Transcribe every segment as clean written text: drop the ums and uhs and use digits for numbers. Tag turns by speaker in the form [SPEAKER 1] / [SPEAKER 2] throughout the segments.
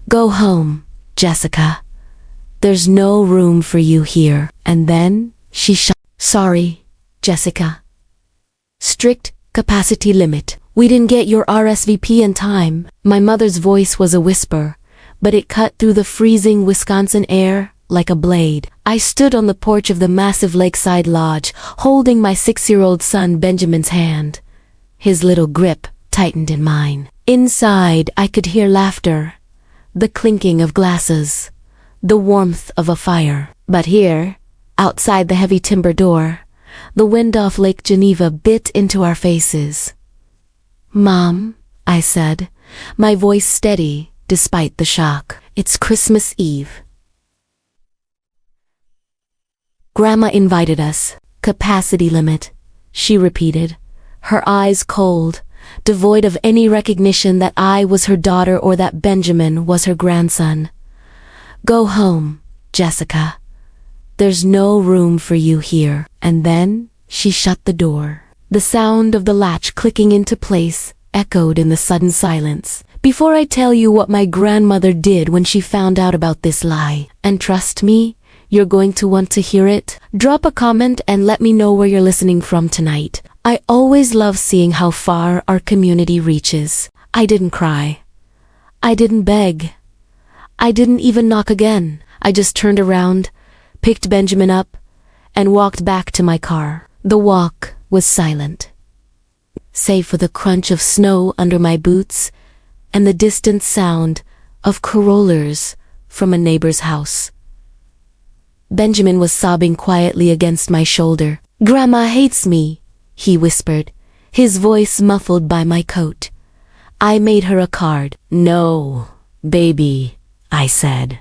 [SPEAKER 1] Go home, Jessica. There's no room for you here. And then she shut. Sorry, Jessica. Strict capacity limit. We didn't get your RSVP in time. My mother's voice was a whisper, but it cut through the freezing Wisconsin air like a blade. I stood on the porch of the massive lakeside lodge, holding my 6-year-old son Benjamin's hand. His little grip tightened in mine. Inside, I could hear laughter, the clinking of glasses, the warmth of a fire. But here, outside the heavy timber door, the wind off Lake Geneva bit into our faces. Mom, I said, my voice steady despite the shock. It's Christmas Eve. Grandma invited us. Capacity limit, she repeated, her eyes cold, devoid of any recognition that I was her daughter or that Benjamin was her grandson. Go home, Jessica. There's no room for you here. And then she shut the door. The sound of the latch clicking into place echoed in the sudden silence. Before I tell you what my grandmother did when she found out about this lie, and trust me, you're going to want to hear it, drop a comment and let me know where you're listening from tonight. I always love seeing how far our community reaches. I didn't cry. I didn't beg. I didn't even knock again. I just turned around, picked Benjamin up, and walked back to my car. The walk was silent, save for the crunch of snow under my boots and the distant sound of carollers from a neighbor's house. Benjamin was sobbing quietly against my shoulder. Grandma hates me, he whispered, his voice muffled by my coat. I made her a card. No, baby, I said,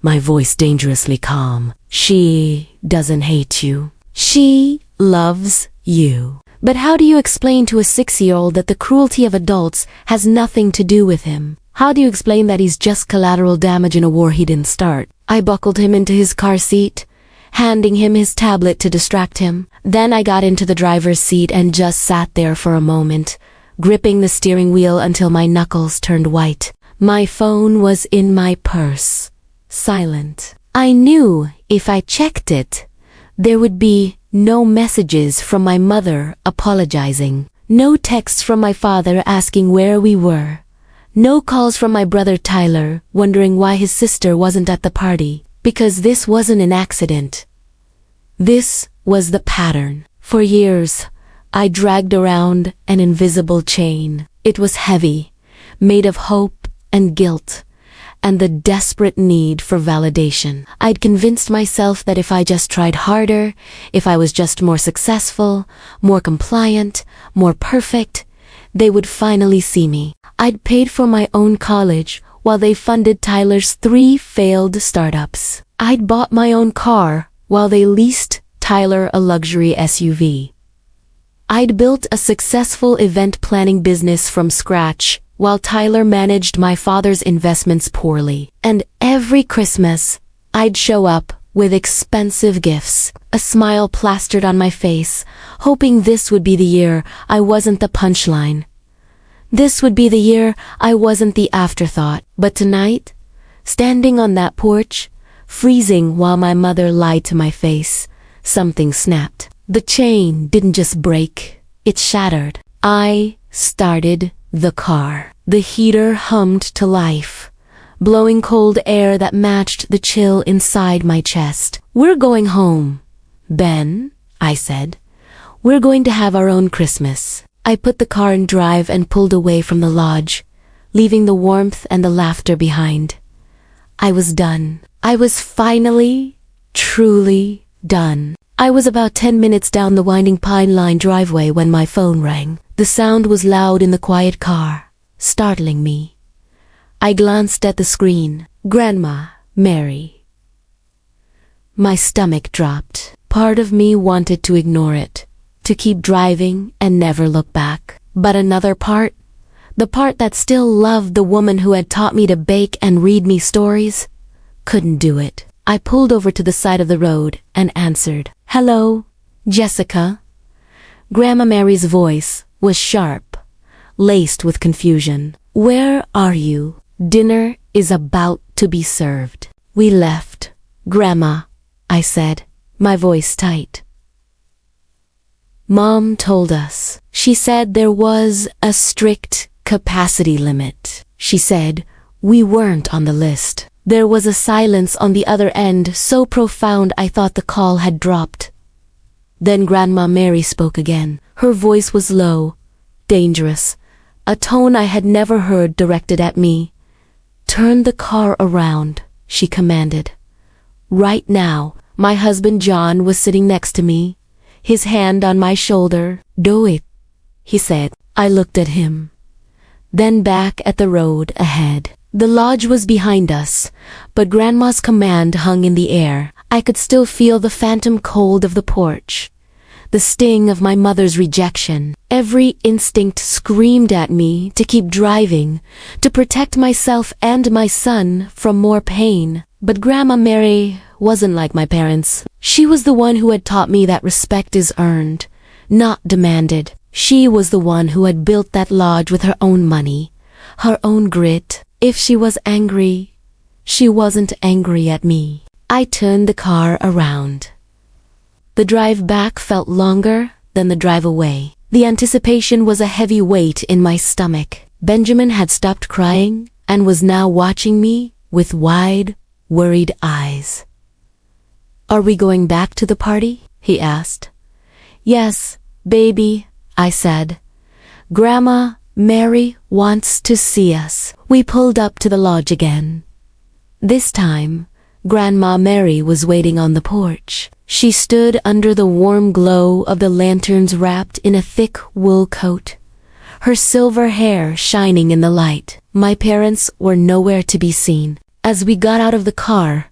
[SPEAKER 1] my voice dangerously calm. She doesn't hate you. She loves you. But how do you explain to a 6-year-old that the cruelty of adults has nothing to do with him? How do you explain that he's just collateral damage in a war he didn't start? I buckled him into his car seat, handing him his tablet to distract him. Then I got into the driver's seat and just sat there for a moment, gripping the steering wheel until my knuckles turned white. My phone was in my purse, silent. I knew if I checked it, there would be no messages from my mother apologizing, no texts from my father asking where we were, no calls from my brother Tyler wondering why his sister wasn't at the party, because this wasn't an accident. This was the pattern. For years, I dragged around an invisible chain. It was heavy, made of hope and guilt, and the desperate need for validation. I'd convinced myself that if I just tried harder, if I was just more successful, more compliant, more perfect, they would finally see me. I'd paid for my own college while they funded Tyler's 3 failed startups. I'd bought my own car while they leased Tyler a luxury SUV. I'd built a successful event planning business from scratch while Tyler managed my father's investments poorly. And every Christmas, I'd show up with expensive gifts, a smile plastered on my face, hoping this would be the year I wasn't the punchline. This would be the year I wasn't the afterthought. But tonight, standing on that porch, freezing while my mother lied to my face, something snapped. The chain didn't just break, it shattered. I started the car. The heater hummed to life, blowing cold air that matched the chill inside my chest. We're going home, Ben, I said. We're going to have our own Christmas. I put the car in drive and pulled away from the lodge, leaving the warmth and the laughter behind. I was done. I was finally, truly done. I was about 10 minutes down the winding Pine Line driveway when my phone rang. The sound was loud in the quiet car, startling me. I glanced at the screen. Grandma, Mary. My stomach dropped. Part of me wanted to ignore it, to keep driving and never look back. But another part, the part that still loved the woman who had taught me to bake and read me stories, couldn't do it. I pulled over to the side of the road and answered. Hello, Jessica. Grandma Mary's voice was sharp, laced with confusion. Where are you? Dinner is about to be served. We left. Grandma, I said, my voice tight. Mom told us. She said there was a strict capacity limit. She said we weren't on the list. There was a silence on the other end, so profound I thought the call had dropped. Then Grandma Mary spoke again. Her voice was low, dangerous, a tone I had never heard directed at me. Turn the car around, she commanded. Right now, my husband John was sitting next to me, his hand on my shoulder. Do it, he said. I looked at him, then back at the road ahead. The lodge was behind us, but Grandma's command hung in the air. I could still feel the phantom cold of the porch, the sting of my mother's rejection. Every instinct screamed at me to keep driving, to protect myself and my son from more pain. But Grandma Mary wasn't like my parents. She was the one who had taught me that respect is earned, not demanded. She was the one who had built that lodge with her own money, her own grit. If she was angry, she wasn't angry at me. I turned the car around. The drive back felt longer than the drive away. The anticipation was a heavy weight in my stomach. Benjamin had stopped crying and was now watching me with wide, worried eyes. Are we going back to the party? He asked. Yes, baby, I said. Grandma Mary wants to see us. We pulled up to the lodge again. This time, Grandma Mary was waiting on the porch. She stood under the warm glow of the lanterns wrapped in a thick wool coat, her silver hair shining in the light. My parents were nowhere to be seen. As we got out of the car,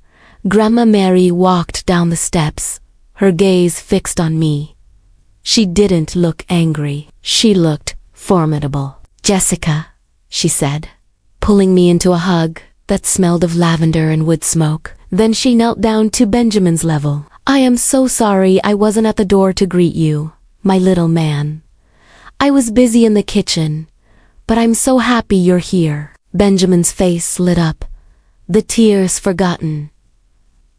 [SPEAKER 1] Grandma Mary walked down the steps, her gaze fixed on me. She didn't look angry. She looked formidable. Jessica, she said, pulling me into a hug that smelled of lavender and wood smoke. Then she knelt down to Benjamin's level. I am so sorry I wasn't at the door to greet you, my little man. I was busy in the kitchen, but I'm so happy you're here. Benjamin's face lit up, the tears forgotten.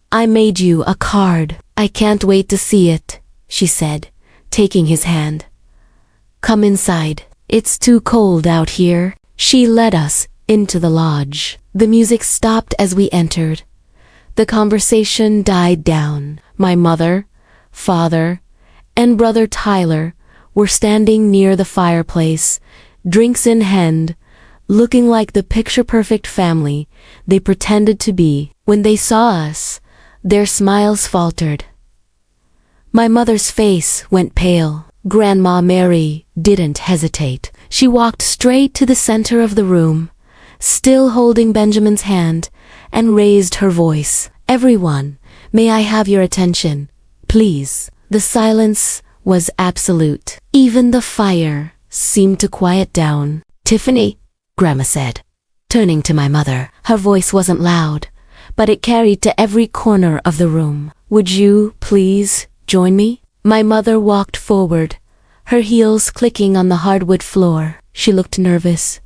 [SPEAKER 1] I made you a card. I can't wait to see it, she said, taking his hand. Come inside. It's too cold out here. She led us into the lodge. The music stopped as we entered. The conversation died down. My mother, father, and brother Tyler were standing near the fireplace, drinks in hand, looking like the picture-perfect family they pretended to be. When they saw us, their smiles faltered. My mother's face went pale. Grandma Mary didn't hesitate. She walked straight to the center of the room, still holding Benjamin's hand, and raised her voice. Everyone, may I have your attention, please? The silence was absolute. Even the fire seemed to quiet down. Tiffany, Grandma said, turning to my mother. Her voice wasn't loud, but it carried to every corner of the room. Would you, please, join me? My mother walked forward, her heels clicking on the hardwood floor. She looked nervous,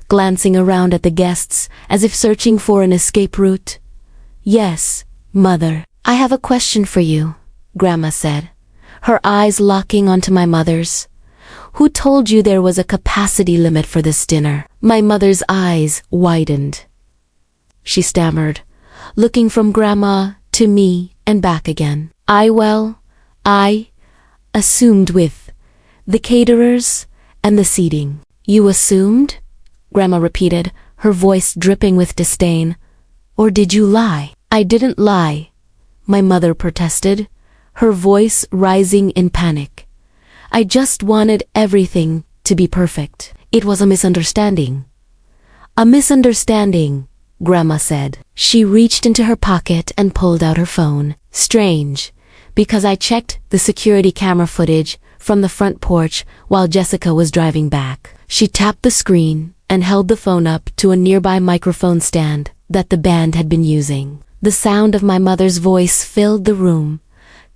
[SPEAKER 1] glancing around at the guests as if searching for an escape route. Yes, Mother. I have a question for you, Grandma said, her eyes locking onto my mother's. Who told you there was a capacity limit for this dinner? My mother's eyes widened. She stammered, looking from Grandma to me and back again. I assumed with the caterers and the seating. You assumed? Grandma repeated, her voice dripping with disdain. Or did you lie? I didn't lie, my mother protested, her voice rising in panic. I just wanted everything to be perfect. It was a misunderstanding. A misunderstanding, Grandma said. She reached into her pocket and pulled out her phone. Strange, because I checked the security camera footage from the front porch while Jessica was driving back. She tapped the screen and held the phone up to a nearby microphone stand that the band had been using. The sound of my mother's voice filled the room,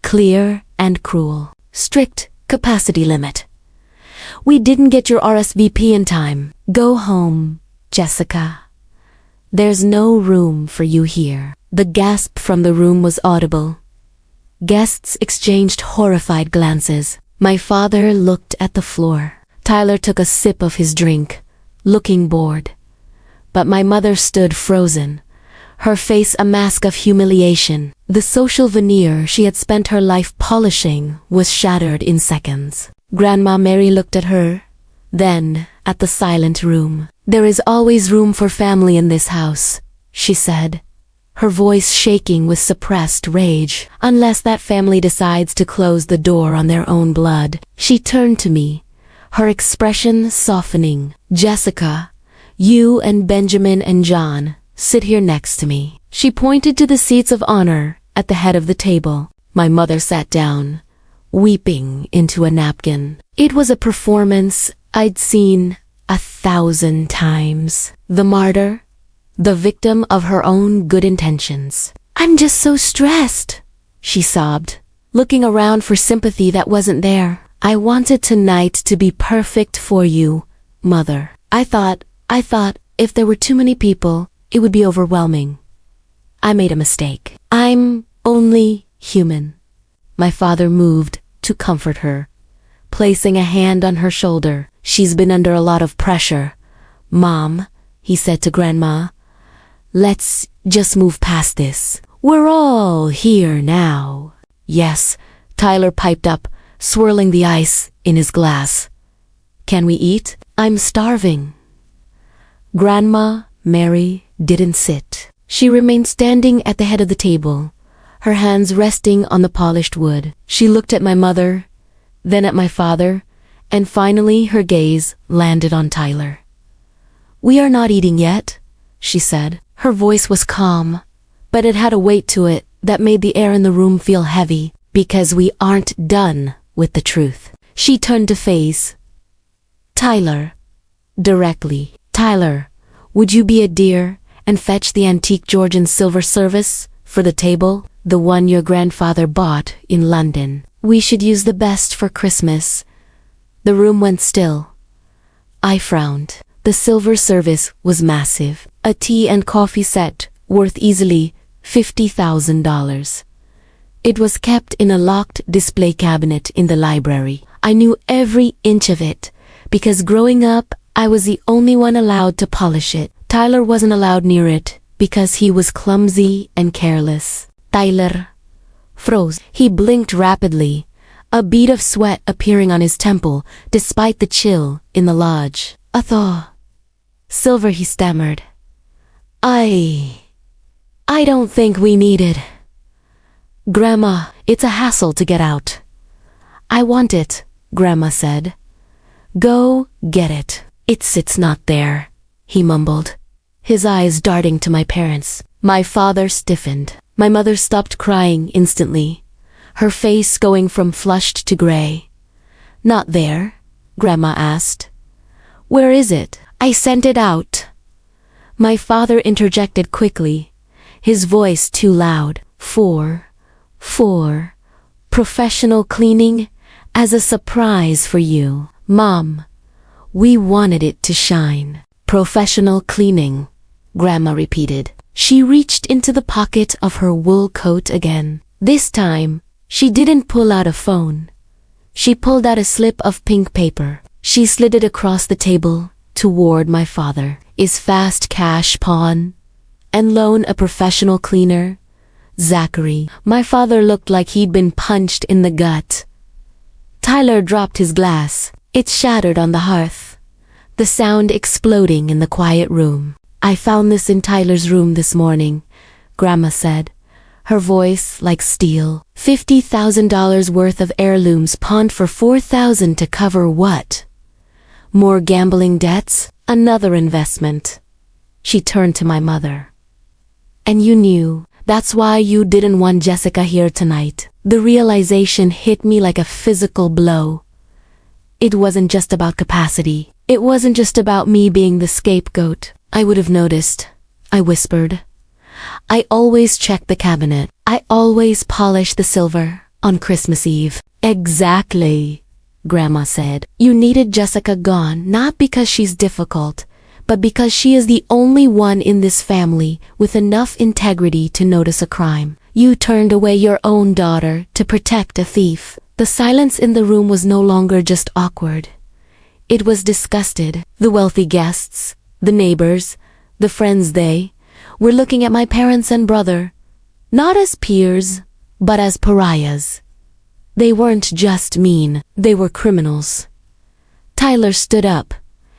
[SPEAKER 1] clear and cruel. Strict capacity limit. We didn't get your RSVP in time. Go home, Jessica. There's no room for you here. The gasp from the room was audible. Guests exchanged horrified glances. My father looked at the floor. Tyler took a sip of his drink, looking bored. But my mother stood frozen, her face a mask of humiliation. The social veneer she had spent her life polishing was shattered in seconds. Grandma Mary looked at her, then at the silent room. "There is always room for family in this house," she said, her voice shaking with suppressed rage, "unless that family decides to close the door on their own blood." She turned to me, her expression softening. "Jessica, you and Benjamin and John, sit here next to me." She pointed to the seats of honor at the head of the table. My mother sat down, weeping into a napkin. It was a performance I'd seen 1,000 times. The martyr, the victim of her own good intentions. "I'm just so stressed," she sobbed, looking around for sympathy that wasn't there. "I wanted tonight to be perfect for you, Mother. I thought if there were too many people, it would be overwhelming. I made a mistake. I'm only human." My father moved to comfort her, placing a hand on her shoulder. "She's been under a lot of pressure, Mom," he said to Grandma. "Let's just move past this. We're all here now." "Yes," Tyler piped up, swirling the ice in his glass. "Can we eat? I'm starving." Grandma Mary didn't sit. She remained standing at the head of the table, her hands resting on the polished wood. She looked at my mother, then at my father, and finally her gaze landed on Tyler. "We are not eating yet," she said. Her voice was calm, but it had a weight to it that made the air in the room feel heavy, "because we aren't done with the truth." She turned to face Tyler directly. "Tyler, would you be a dear and fetch the antique Georgian silver service for the table, the one your grandfather bought in London? We should use the best for Christmas." The room went still. I frowned. The silver service was massive, a tea and coffee set worth easily $50,000. It was kept in a locked display cabinet in the library. I knew every inch of it, because growing up, I was the only one allowed to polish it. Tyler wasn't allowed near it because he was clumsy and careless. Tyler froze. He blinked rapidly, a bead of sweat appearing on his temple despite the chill in the lodge. "A thaw. Silver," he stammered. I don't think we need it." "Grandma, it's a hassle to get out." "I want it," Grandma said. "Go get it." It's not there," he mumbled, his eyes darting to my parents. My father stiffened. My mother stopped crying instantly, her face going from flushed to gray. "Not there?" Grandma asked. "Where is it?" "I sent it out." My father interjected quickly, his voice too loud. For professional cleaning, as a surprise for you, Mom. We wanted it to shine." "Professional cleaning," Grandma repeated. She reached into the pocket of her wool coat again. This time, she didn't pull out a phone. She pulled out a slip of pink paper. She slid it across the table toward my father. "Is fast cash pawn and loan a professional cleaner, Zachary." My father looked like he'd been punched in the gut. Tyler dropped his glass. It shattered on the hearth, the sound exploding in the quiet room. "I found this in Tyler's room this morning," Grandma said, her voice like steel. $50,000 worth of heirlooms pawned for $4,000 to cover what? More gambling debts? Another investment. She turned to my mother. "And you knew. That's why you didn't want Jessica here tonight." The realization hit me like a physical blow. It wasn't just about capacity. It wasn't just about me being the scapegoat. "I would have noticed," I whispered. "I always check the cabinet. I always polish the silver on Christmas Eve." "Exactly," Grandma said. "You needed Jessica gone, not because she's difficult, but because she is the only one in this family with enough integrity to notice a crime. You turned away your own daughter to protect a thief. The silence in the room was no longer just awkward. It was disgusted. The wealthy guests, the neighbors, the friends, they were looking at my parents and brother, not as peers, but as pariahs. They weren't just mean, they were criminals. Tyler stood up,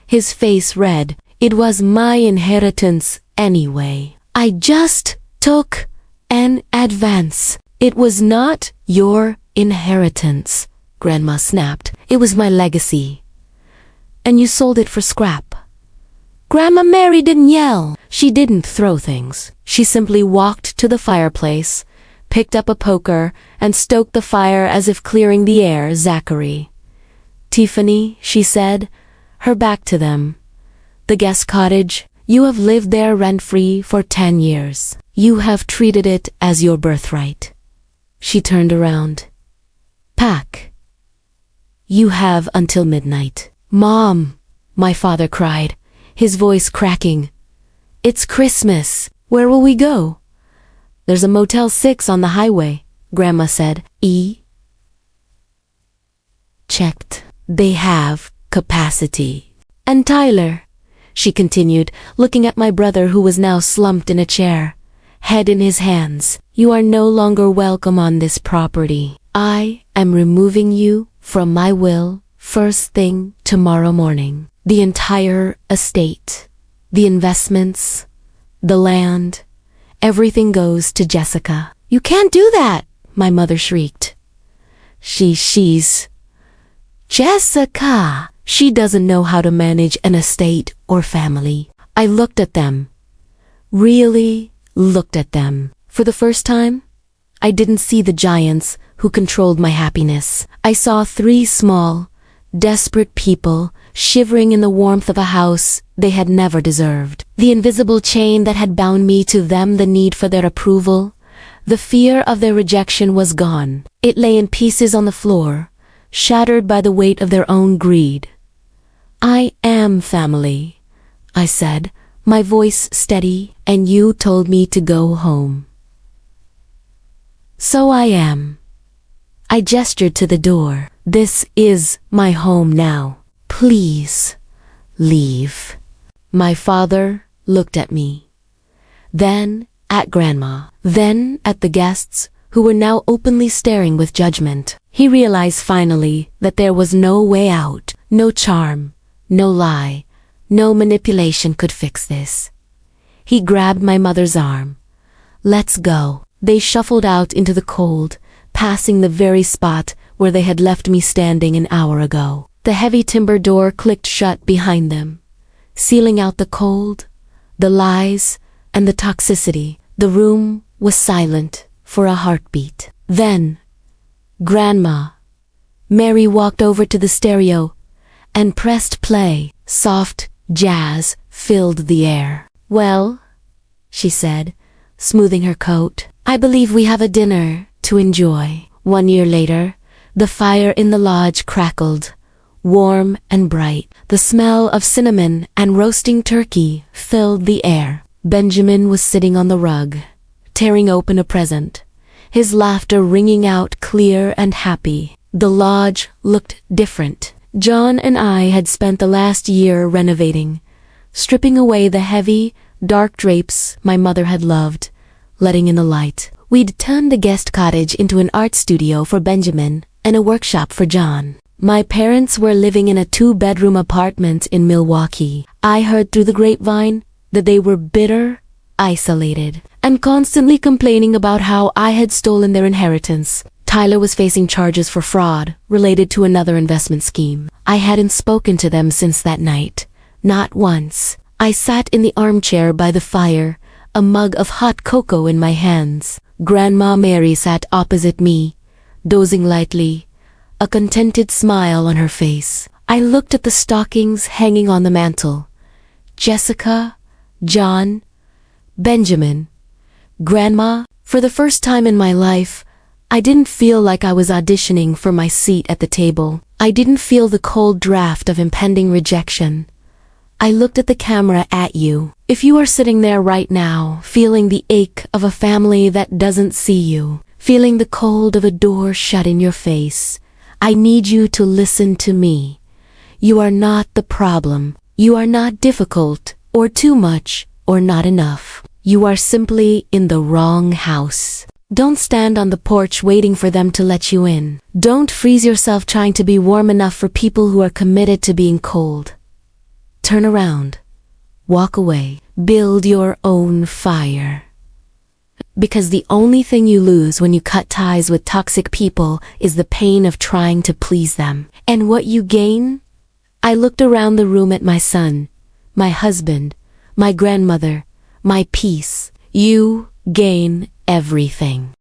[SPEAKER 1] his face red. It was my inheritance anyway. I just took an advance. It was not your inheritance, Grandma snapped. It was my legacy. And you sold it for scrap. Grandma Mary didn't yell. She didn't throw things. She simply walked to the fireplace, picked up a poker, and stoked the fire as if clearing the air. Zachary. Tiffany, she said, her back to them. The guest cottage, you have lived there rent-free for 10 years. You have treated it as your birthright. She turned around. Pack. You have until midnight. Mom, my father cried, his voice cracking. It's Christmas. Where will we go? There's a Motel 6 on the highway, Grandma said. Checked. They have capacity. And Tyler, she continued, looking at my brother who was now slumped in a chair, head in his hands. You are no longer welcome on this property. I am removing you from my will first thing tomorrow morning. The entire estate, the investments, the land, everything goes to Jessica. You can't do that, my mother shrieked. She's... Jessica! She doesn't know how to manage an estate or family. I looked at them. Really looked at them. For the first time, I didn't see the giants who controlled my happiness. I saw 3 small, desperate people shivering in the warmth of a house they had never deserved. The invisible chain that had bound me to them, the need for their approval, the fear of their rejection was gone. It lay in pieces on the floor, shattered by the weight of their own greed. I am family, I said, my voice steady, and you told me to go home. So I am. I gestured to the door. This is my home now. Please, leave. My father looked at me, then at Grandma, then at the guests who were now openly staring with judgment. He realized finally that there was no way out, no charm, no lie, no manipulation could fix this. He grabbed my mother's arm. Let's go. They shuffled out into the cold, passing the very spot where they had left me standing an hour ago. The heavy timber door clicked shut behind them, sealing out the cold, the lies, and the toxicity. The room was silent for a heartbeat. Then, Grandma Mary walked over to the stereo and pressed play. Soft jazz filled the air. Well, she said, smoothing her coat, I believe we have a dinner to enjoy. 1 year later, the fire in the lodge crackled, warm and bright. The smell of cinnamon and roasting turkey filled the air. Benjamin was sitting on the rug, tearing open a present, his laughter ringing out clear and happy. The lodge looked different. John and I had spent the last year renovating, stripping away the heavy, dark drapes my mother had loved, letting in the light. We'd turned the guest cottage into an art studio for Benjamin and a workshop for John. My parents were living in a 2-bedroom apartment in Milwaukee. I heard through the grapevine that they were bitter, isolated, and constantly complaining about how I had stolen their inheritance. Tyler was facing charges for fraud related to another investment scheme. I hadn't spoken to them since that night. Not once. I sat in the armchair by the fire, a mug of hot cocoa in my hands. Grandma Mary sat opposite me, dozing lightly, a contented smile on her face. I looked at the stockings hanging on the mantel. Jessica, John, Benjamin, Grandma. For the first time in my life, I didn't feel like I was auditioning for my seat at the table. I didn't feel the cold draft of impending rejection. I looked at the camera at you. If you are sitting there right now, feeling the ache of a family that doesn't see you, feeling the cold of a door shut in your face, I need you to listen to me. You are not the problem. You are not difficult, or too much, or not enough. You are simply in the wrong house. Don't stand on the porch waiting for them to let you in. Don't freeze yourself trying to be warm enough for people who are committed to being cold. Turn around. Walk away. Build your own fire. Because the only thing you lose when you cut ties with toxic people is the pain of trying to please them. And what you gain? I looked around the room at my son, my husband, my grandmother, my peace. You gain everything.